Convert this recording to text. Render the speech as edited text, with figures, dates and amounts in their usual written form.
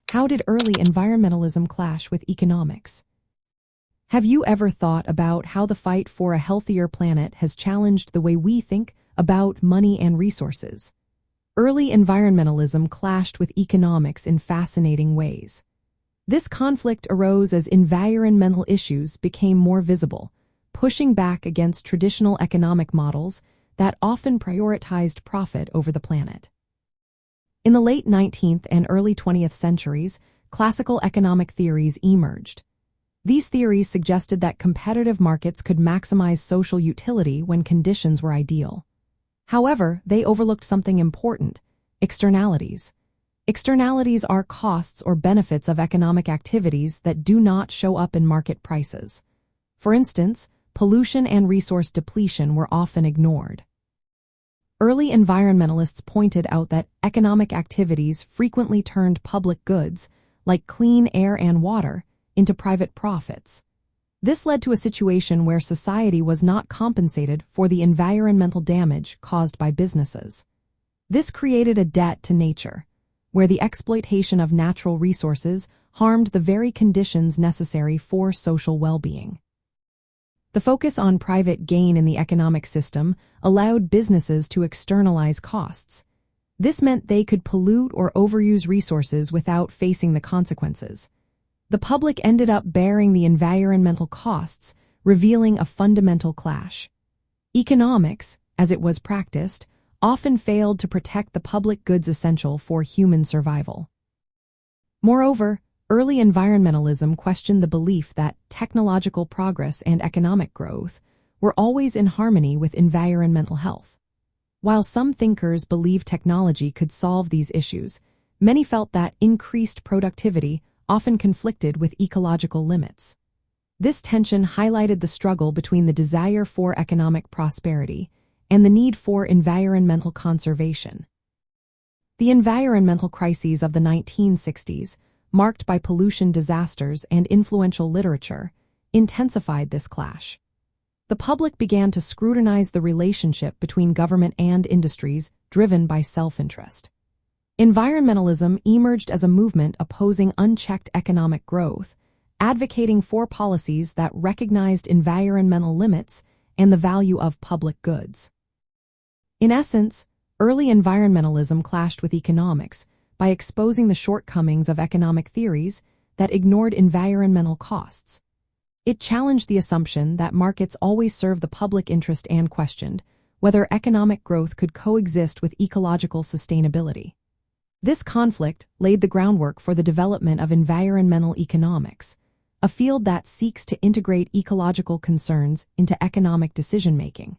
How did early environmentalism clash with economics? Have you ever thought about how the fight for a healthier planet has challenged the way we think about money and resources? Early environmentalism clashed with economics in fascinating ways. This conflict arose as environmental issues became more visible, pushing back against traditional economic models that often prioritized profit over the planet. In the late 19th and early 20th centuries, classical economic theories emerged. These theories suggested that competitive markets could maximize social utility when conditions were ideal. However, they overlooked something important: externalities. Externalities are costs or benefits of economic activities that do not show up in market prices. For instance, pollution and resource depletion were often ignored. Early environmentalists pointed out that economic activities frequently turned public goods, like clean air and water, into private profits. This led to a situation where society was not compensated for the environmental damage caused by businesses. This created a debt to nature, where the exploitation of natural resources harmed the very conditions necessary for social well-being. The focus on private gain in the economic system allowed businesses to externalize costs. This meant they could pollute or overuse resources without facing the consequences. The public ended up bearing the environmental costs, revealing a fundamental clash. Economics, as it was practiced, often failed to protect the public goods essential for human survival. Moreover, early environmentalism questioned the belief that technological progress and economic growth were always in harmony with environmental health. While some thinkers believed technology could solve these issues, many felt that increased productivity often conflicted with ecological limits. This tension highlighted the struggle between the desire for economic prosperity and the need for environmental conservation. The environmental crises of the 1960s, marked by pollution disasters and influential literature, intensified this clash. The public began to scrutinize the relationship between government and industries driven by self-interest. Environmentalism emerged as a movement opposing unchecked economic growth, advocating for policies that recognized environmental limits and the value of public goods. In essence, early environmentalism clashed with economics by exposing the shortcomings of economic theories that ignored environmental costs. It challenged the assumption that markets always serve the public interest and questioned whether economic growth could coexist with ecological sustainability. This conflict laid the groundwork for the development of environmental economics, a field that seeks to integrate ecological concerns into economic decision-making.